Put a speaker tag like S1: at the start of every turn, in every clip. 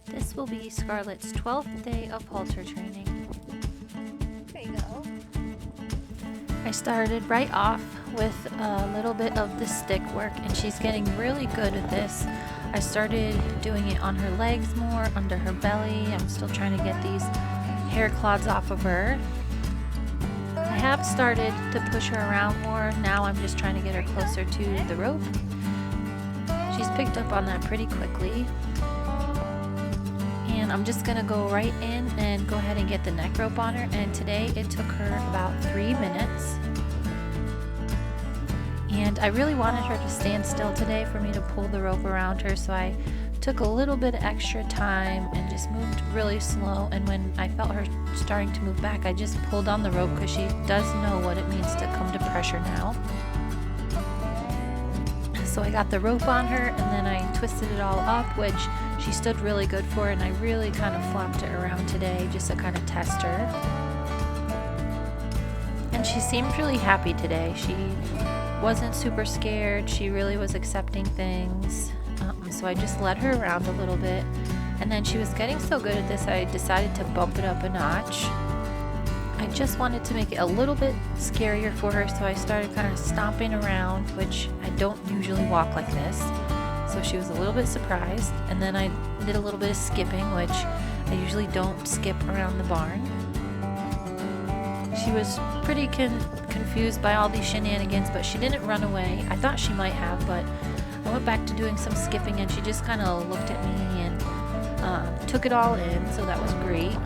S1: This will be Scarlett's 12th day of halter training.
S2: There you go.
S1: I started right off with a little bit of the stick work, and she's getting really good at this. I started doing it on her legs more, under her belly. I'm still trying to get these hair clods off of her. I have started to push her around more. Now I'm just trying to get her closer to the rope. She's picked up on that pretty quickly. And I'm just gonna go right in and go ahead and get the neck rope on her, and today it took her about 3 minutes. And I really wanted her to stand still today for me to pull the rope around her, so I took a little bit of extra time and just moved really slow. And when I felt her starting to move back, I just pulled on the rope because she does know what it means to come to pressure now. So I got the rope on her, and then I twisted it all up, which she stood really good for, and I really kind of flopped it around today just to kind of test her. And she seemed really happy today. She wasn't super scared. She really was accepting things. So I just led her around a little bit, and then she was getting so good at this I decided to bump it up a notch. I just wanted to make it a little bit scarier for her, so I started kind of stomping around, which I don't usually walk like this. So she was a little bit surprised, and then I did a little bit of skipping, which I usually don't skip around the barn. She was pretty confused by all these shenanigans, but she didn't run away. I thought she might have, but I went back to doing some skipping, and she just kind of looked at me and took it all in, so that was great.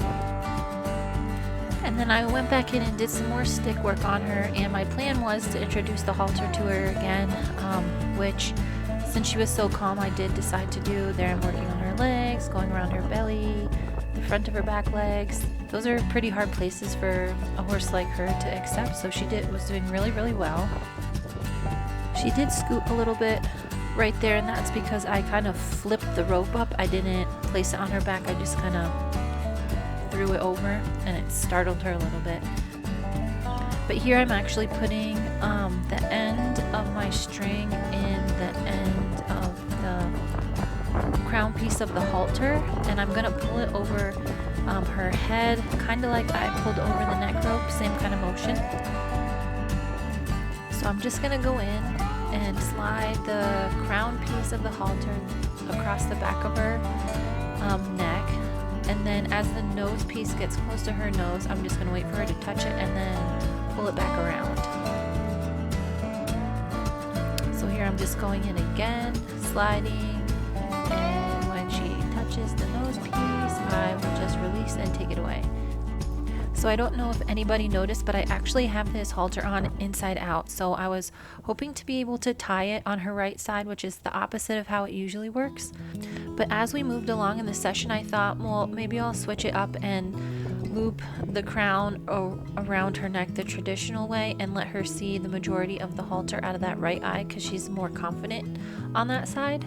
S1: And then I went back in and did some more stick work on her, and my plan was to introduce the halter to her again, which, since she was so calm, I did decide to do. There I'm working on her legs, going around her belly, the front of her back legs. Those are pretty hard places for a horse like her to accept, so she was doing really, really well. She did scoot a little bit right there, and that's because I kind of flipped the rope up. I didn't place it on her back, I just kind of threw it over, and it startled her a little bit. But here I'm actually putting the end of my string in the end of the crown piece of the halter, and I'm gonna pull it over her head, kind of like I pulled over the neck rope, same kind of motion. So I'm just gonna go in and slide the crown piece of the halter across the back of her neck, and then as the nose piece gets close to her nose, I'm just gonna wait for her to touch it and then pull it back around. So here I'm just going in again, sliding, and when she touches the nose piece, I will just release and take it away. So I don't know if anybody noticed, but I actually have this halter on inside out. So I was hoping to be able to tie it on her right side, which is the opposite of how it usually works. But as we moved along in the session, I thought, well, maybe I'll switch it up and loop the crown around her neck the traditional way and let her see the majority of the halter out of that right eye, because she's more confident on that side.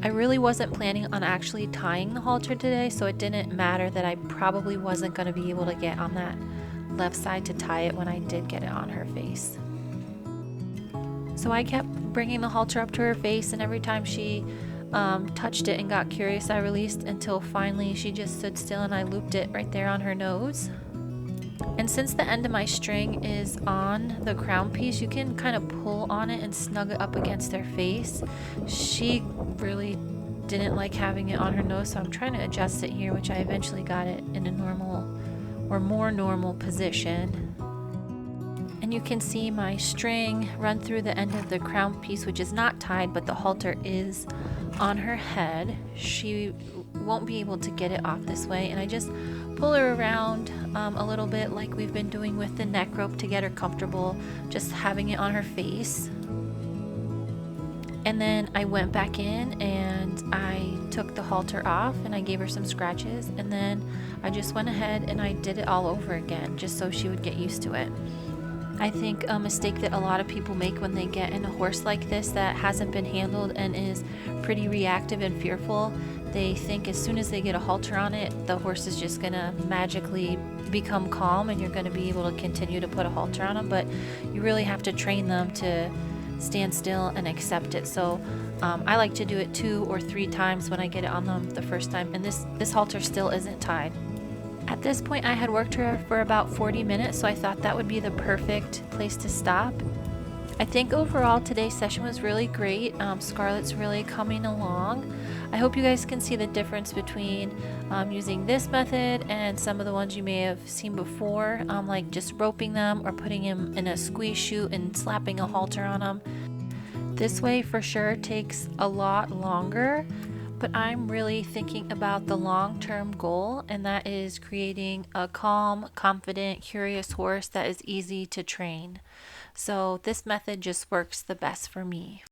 S1: I really wasn't planning on actually tying the halter today, so it didn't matter that I probably wasn't going to be able to get on that left side to tie it when I did get it on her face. So I kept bringing the halter up to her face, and every time she touched it and got curious, I released until finally she just stood still, and I looped it right there on her nose. And since the end of my string is on the crown piece, you can kind of pull on it and snug it up against their face. She really didn't like having it on her nose, so I'm trying to adjust it here, which I eventually got it in a normal or more normal position. And you can see my string run through the end of the crown piece, which is not tied, but the halter is on her head. She won't be able to get it off this way, and I just pull her around a little bit like we've been doing with the neck rope to get her comfortable just having it on her face. And then I went back in and I took the halter off and I gave her some scratches, and then I just went ahead and I did it all over again just so she would get used to it. I think a mistake that a lot of people make when they get in a horse like this that hasn't been handled and is pretty reactive and fearful, they think as soon as they get a halter on it, the horse is just going to magically become calm and you're going to be able to continue to put a halter on them, but you really have to train them to stand still and accept it. So I like to do it 2 or 3 times when I get it on them the first time, and this halter still isn't tied. At this point, I had worked her for about 40 minutes, so I thought that would be the perfect place to stop. I think overall today's session was really great. Scarlett's really coming along. I hope you guys can see the difference between using this method and some of the ones you may have seen before, like just roping them or putting them in a squeeze chute and slapping a halter on them. This way for sure takes a lot longer, but I'm really thinking about the long-term goal, and that is creating a calm, confident, curious horse that is easy to train. So this method just works the best for me.